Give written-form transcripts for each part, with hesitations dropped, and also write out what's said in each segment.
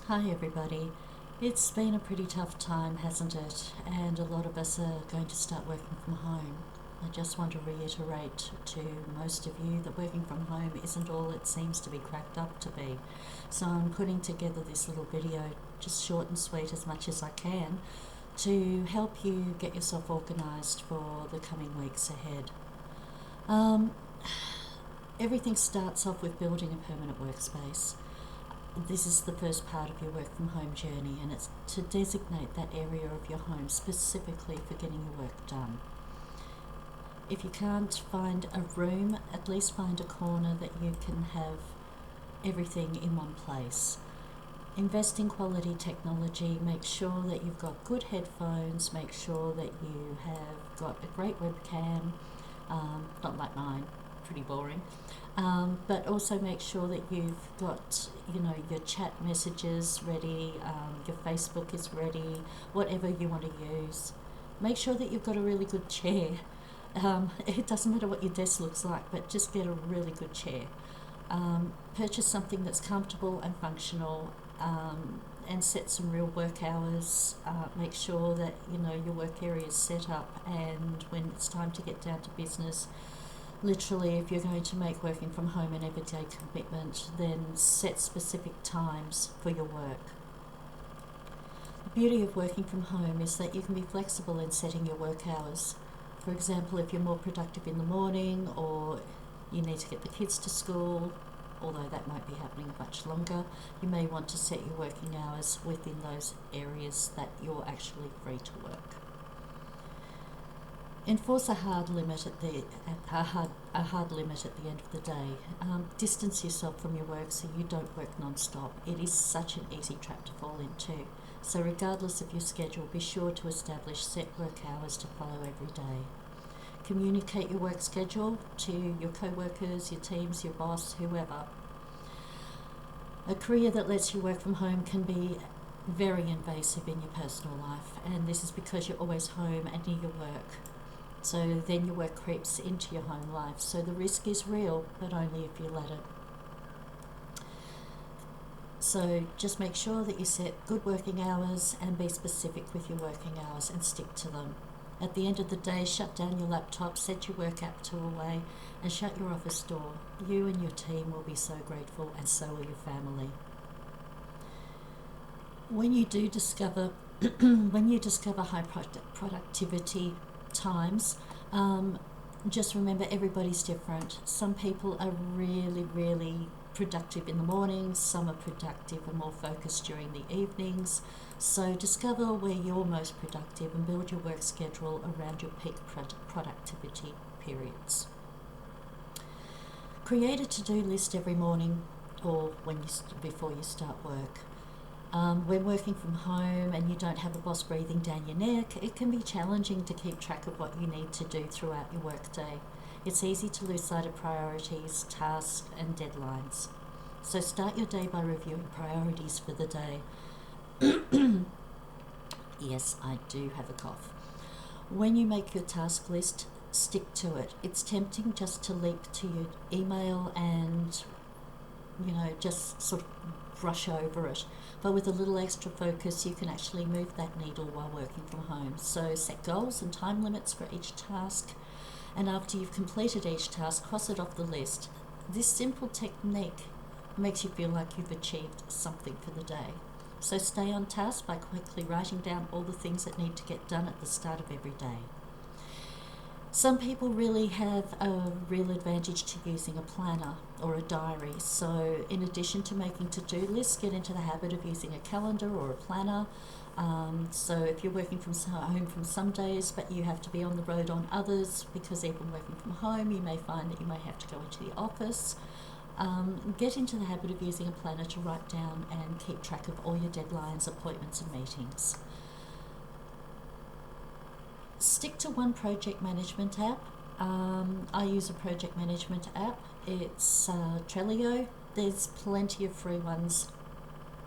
Hi everybody. It's been a pretty tough time, hasn't it? And a lot of us are going to start working from home. I just want to reiterate to most of you that working from home isn't all it seems to be cracked up to be. So I'm putting together this little video, just short and sweet as much as I can, to help you get yourself organised for the coming weeks ahead. Um, Everything starts off with building a permanent workspace. This is the first part of your work from home journey, and it's to designate that area of your home specifically for getting your work done. If you can't find a room, at least find a corner that you can have everything in one place. Invest in quality technology, make sure that you've got good headphones, make sure that you have got a great webcam, not like mine, pretty boring. But also make sure that you've got, your chat messages ready, your Facebook is ready, whatever you want to use. Make sure that you've got a really good chair. It doesn't matter what your desk looks like, but just get a really good chair. Purchase something that's comfortable and functional, and set some real work hours. Make sure that your work area is set up, and when it's time to get down to business, literally, if you're going to make working from home an everyday commitment, then set specific times for your work. The beauty of working from home is that you can be flexible in setting your work hours. For example, if you're more productive in the morning, or you need to get the kids to school, although that won't be happening much longer, you may want to set your working hours within those areas that you're actually free to work. Enforce a hard limit at the end of the day. Distance yourself from your work so you don't work non-stop. It is such an easy trap to fall into. So regardless of your schedule, be sure to establish set work hours to follow every day. Communicate your work schedule to your co-workers, your teams, your boss, whoever. A career that lets you work from home can be very invasive in your personal life, and this is because you're always home and near your work. So then your work creeps into your home life. So the risk is real, but only if you let it. So just make sure that you set good working hours and be specific with your working hours and stick to them. At the end of the day, shut down your laptop, set your work app to away, and shut your office door. You and your team will be so grateful, and so will your family. When you do discover high productivity times, just remember everybody's different. Some people are really productive in the mornings, some are productive and more focused during the evenings. So discover where you're most productive and build your work schedule around your peak productivity periods. Create a to-do list every morning or before you start work. When working from home and you don't have a boss breathing down your neck, it can be challenging to keep track of what you need to do throughout your workday. It's easy to lose sight of priorities, tasks, and deadlines. So start your day by reviewing priorities for the day. Yes, I do have a cough. When you make your task list, stick to it. It's tempting just to leap to your email and just sort of brush over it. But with a little extra focus, you can actually move that needle while working from home. So set goals and time limits for each task, and after you've completed each task, cross it off the list. This simple technique makes you feel like you've achieved something for the day. So stay on task by quickly writing down all the things that need to get done at the start of every day. Some people really have a real advantage to using a planner or a diary. So in addition to making to-do lists, get into the habit of using a calendar or a planner. So if you're working from home from some days, but you have to be on the road on others, because even working from home, you may find that you may have to go into the office. Get into the habit of using a planner to write down and keep track of all your deadlines, appointments, and meetings. Stick to one project management app. I use a project management app. It's Trello. There's plenty of free ones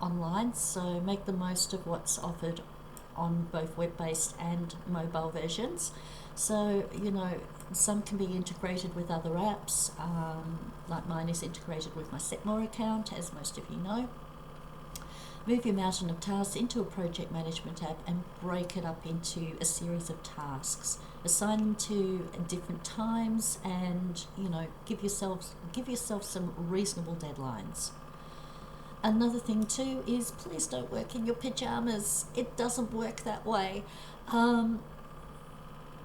online, so make the most of what's offered on both web-based and mobile versions. So, some can be integrated with other apps, like mine is integrated with my Setmore account, as most of you know. Move your mountain of tasks into a project management app and break it up into a series of tasks. Assign them to different times, and give yourself some reasonable deadlines. Another thing too is, please don't work in your pajamas. It doesn't work that way.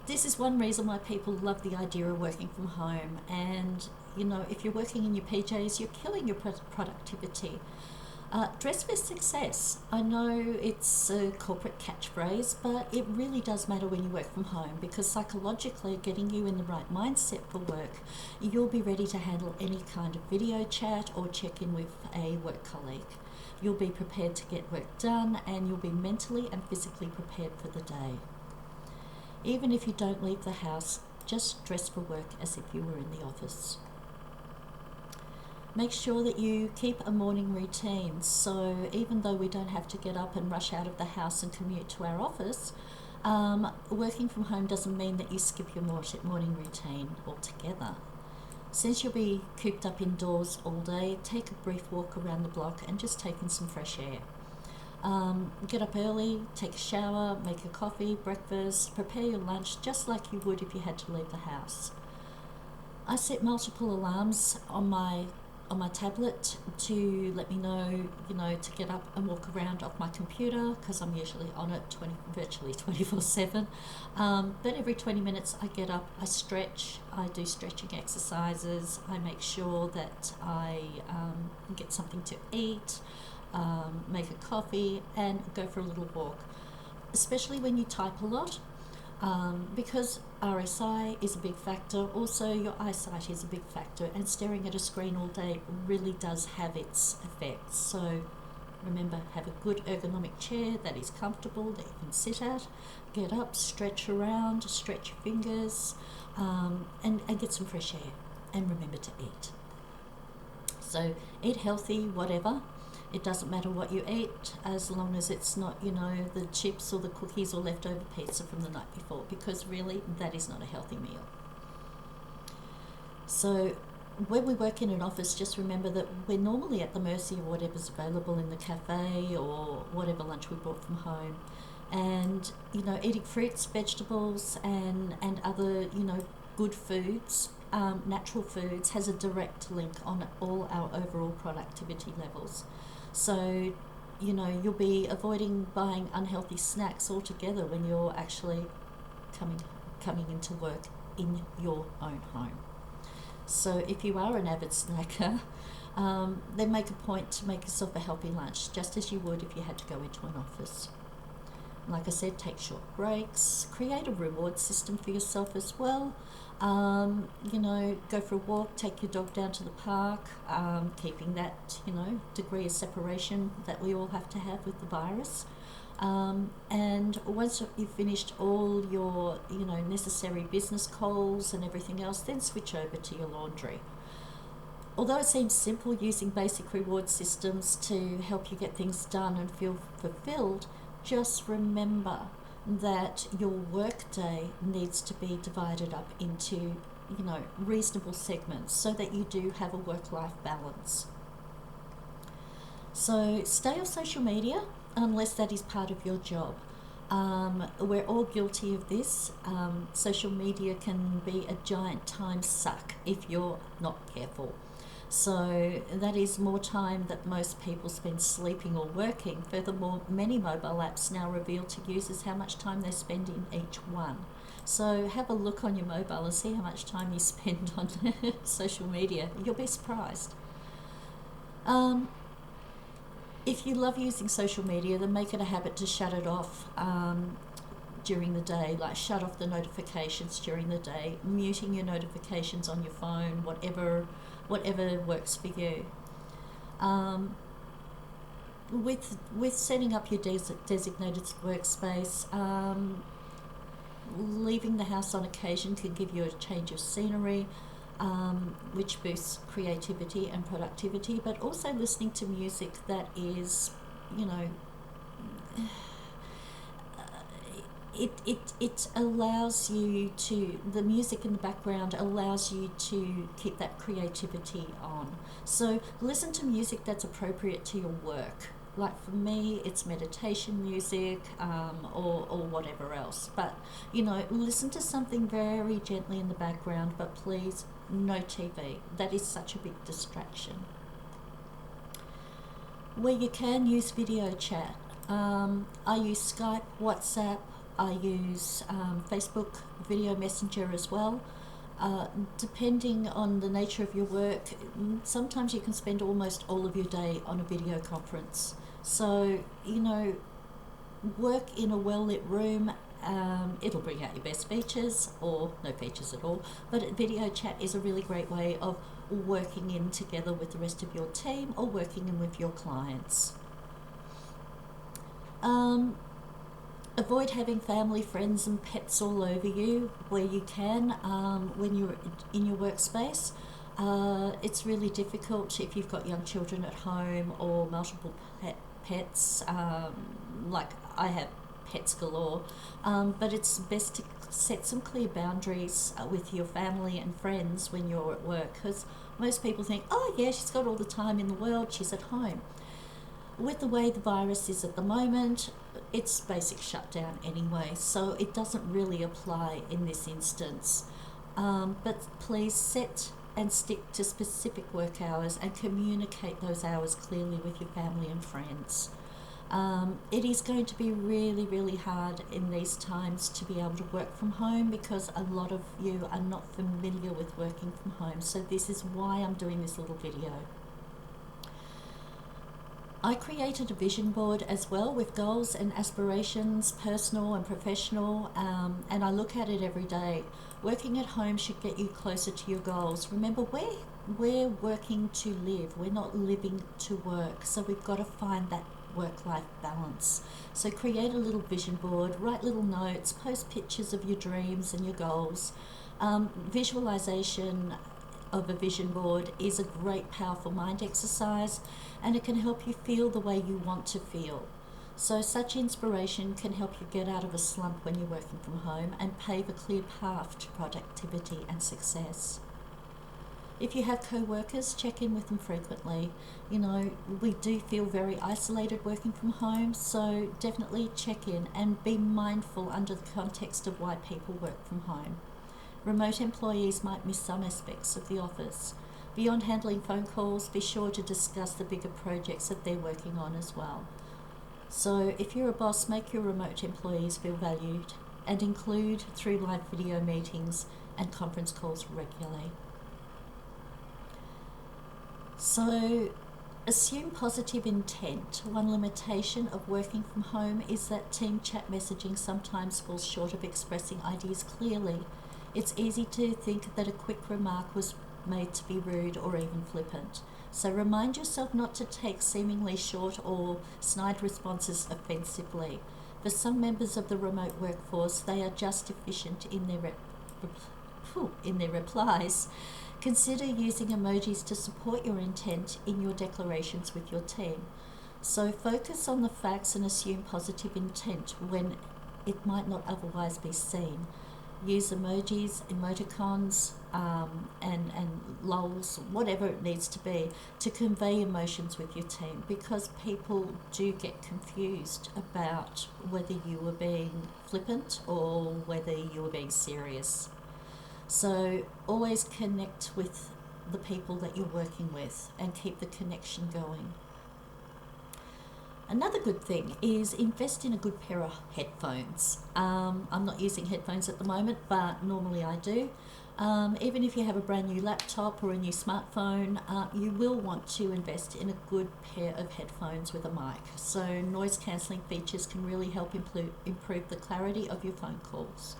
This is one reason why people love the idea of working from home. And if you're working in your PJs, you're killing your productivity. Dress for success. I know it's a corporate catchphrase, but it really does matter when you work from home, because psychologically, getting you in the right mindset for work, you'll be ready to handle any kind of video chat or check in with a work colleague. You'll be prepared to get work done, and you'll be mentally and physically prepared for the day. Even if you don't leave the house, just dress for work as if you were in the office. Make sure that you keep a morning routine. So even though we don't have to get up and rush out of the house and commute to our office, working from home doesn't mean that you skip your morning routine altogether. Since you'll be cooped up indoors all day, take a brief walk around the block and just take in some fresh air. Get up early, take a shower, make a coffee, breakfast, prepare your lunch just like you would if you had to leave the house. I set multiple alarms on my tablet to let me know, to get up and walk around off my computer, because I'm usually on it virtually 24/7. But every 20 minutes I get up, I stretch, I do stretching exercises, I make sure that I get something to eat, make a coffee, and go for a little walk. Especially when you type a lot, because RSI is a big factor. Also, your eyesight is a big factor, and staring at a screen all day really does have its effects. So remember, have a good ergonomic chair that is comfortable, that you can sit at. Get up, stretch around, stretch your fingers, and get some fresh air. And remember to eat. So eat healthy, whatever. It doesn't matter what you eat, as long as it's not, the chips or the cookies or leftover pizza from the night before, because really that is not a healthy meal. So when we work in an office, just remember that we're normally at the mercy of whatever's available in the cafe or whatever lunch we brought from home. And, eating fruits, vegetables and other, good foods, natural foods, has a direct link on all our overall productivity levels. So, you'll be avoiding buying unhealthy snacks altogether when you're actually coming into work in your own home. So if you are an avid snacker, then make a point to make yourself a healthy lunch, just as you would if you had to go into an office. Like I said, take short breaks, create a reward system for yourself as well. Go for a walk, take your dog down to the park, keeping that, degree of separation that we all have to have with the virus. And once you've finished all your, necessary business calls and everything else, then switch over to your laundry. Although it seems simple, using basic reward systems to help you get things done and feel fulfilled, just remember that your work day needs to be divided up into, reasonable segments so that you do have a work-life balance. So stay off social media unless that is part of your job. We're all guilty of this. Social media can be a giant time suck if you're not careful. So that is more time that most people spend sleeping or working. Furthermore, many mobile apps now reveal to users how much time they spend in each one. So have a look on your mobile and see how much time you spend on social media. You'll be surprised. If you love using social media, then make it a habit to shut it off during the day, like shut off the notifications during the day, muting your notifications on your phone, whatever works for you. With setting up your designated workspace, leaving the house on occasion can give you a change of scenery, which boosts creativity and productivity, but also listening to music that is, it allows you to, the music in the background allows you to keep that creativity on. So listen to music that's appropriate to your work. Like for me, it's meditation music, or whatever else. But, listen to something very gently in the background, but please, no TV. That is such a big distraction. Where you can use video chat. I use Skype, WhatsApp, I use Facebook Video Messenger as well. Depending on the nature of your work, sometimes you can spend almost all of your day on a video conference. So, work in a well-lit room. It'll bring out your best features, or no features at all, but video chat is a really great way of working in together with the rest of your team or working in with your clients. Avoid having family, friends and pets all over you where you can when you're in your workspace. It's really difficult if you've got young children at home or multiple pets, like I have pets galore, but it's best to set some clear boundaries with your family and friends when you're at work, because most people think, oh yeah, she's got all the time in the world, she's at home. With the way the virus is at the moment, it's basic shutdown anyway, so it doesn't really apply in this instance. But please set and stick to specific work hours and communicate those hours clearly with your family and friends. It is going to be really, really hard in these times to be able to work from home because a lot of you are not familiar with working from home. So this is why I'm doing this little video. I created a vision board as well with goals and aspirations, personal and professional, and I look at it every day. Working at home should get you closer to your goals. Remember, we're working to live. We're not living to work. So we've got to find that work-life balance. So create a little vision board, write little notes, post pictures of your dreams and your goals. Visualization of a vision board is a great, powerful mind exercise, and it can help you feel the way you want to feel. So such inspiration can help you get out of a slump when you're working from home and pave a clear path to productivity and success. If you have co-workers, check in with them frequently. We do feel very isolated working from home, so definitely check in and be mindful under the context of why people work from home. Remote employees might miss some aspects of the office. Beyond handling phone calls, be sure to discuss the bigger projects that they're working on as well. So if you're a boss, make your remote employees feel valued and include through live video meetings and conference calls regularly. So assume positive intent. One limitation of working from home is that team chat messaging sometimes falls short of expressing ideas clearly. It's easy to think that a quick remark was made to be rude or even flippant. So remind yourself not to take seemingly short or snide responses offensively. For some members of the remote workforce, they are just efficient in their replies. Consider using emojis to support your intent in your declarations with your team. So focus on the facts and assume positive intent when it might not otherwise be seen. Use emojis, emoticons, and lols, whatever it needs to be, to convey emotions with your team, because people do get confused about whether you were being flippant or whether you were being serious. So always connect with the people that you're working with and keep the connection going. Another good thing is invest in a good pair of headphones. I'm not using headphones at the moment, but normally I do. Even if you have a brand new laptop or a new smartphone, you will want to invest in a good pair of headphones with a mic. So noise cancelling features can really help improve the clarity of your phone calls.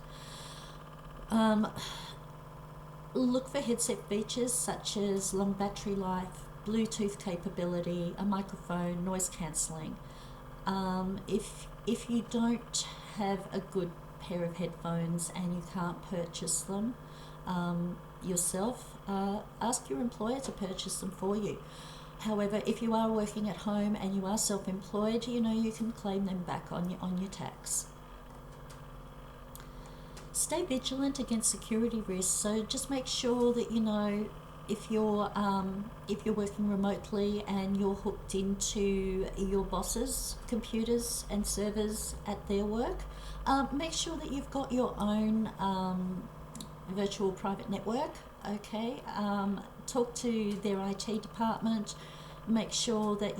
Look for headset features such as long battery life, Bluetooth capability, a microphone, noise cancelling. If you don't have a good pair of headphones and you can't purchase them yourself, ask your employer to purchase them for you. However, if you are working at home and you are self-employed, you can claim them back on your tax. Stay vigilant against security risks, so just make sure that if you're working remotely and you're hooked into your boss's computers and servers at their work, make sure that you've got your own virtual private network. Okay, talk to their IT department. Make sure that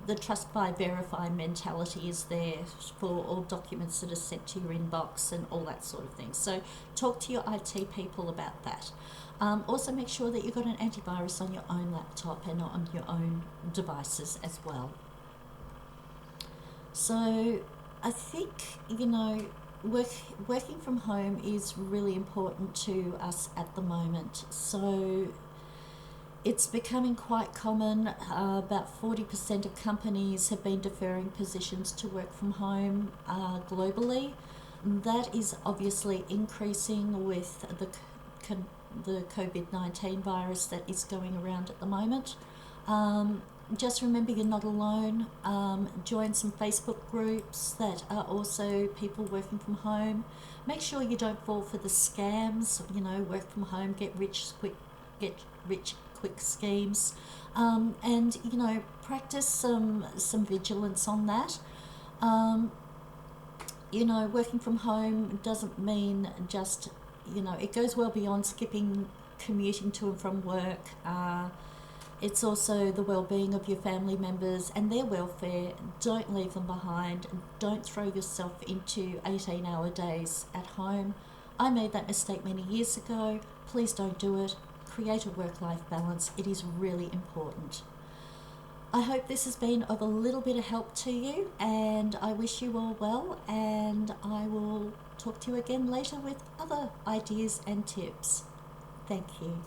the trust by verify mentality is there for all documents that are sent to your inbox and all that sort of thing. So talk to your IT people about that. Also make sure that you've got an antivirus on your own laptop and on your own devices as well. So I think, working from home is really important to us at the moment. So it's becoming quite common. About 40% of companies have been deferring positions to work from home globally. That is obviously increasing with the COVID-19 virus that is going around at the moment. Just remember you're not alone. Join some Facebook groups that are also people working from home. Make sure you don't fall for the scams, work from home, get rich quick schemes, and practice some vigilance on that. Working from home doesn't mean just it goes well beyond skipping commuting to and from work. It's also the well-being of your family members and their welfare. Don't leave them behind. Don't throw yourself into 18-hour days at home. I made that mistake many years ago. Please don't do it. Create a work-life balance. It is really important. I hope this has been of a little bit of help to you, and I wish you all well, and I will talk to you again later with other ideas and tips. Thank you.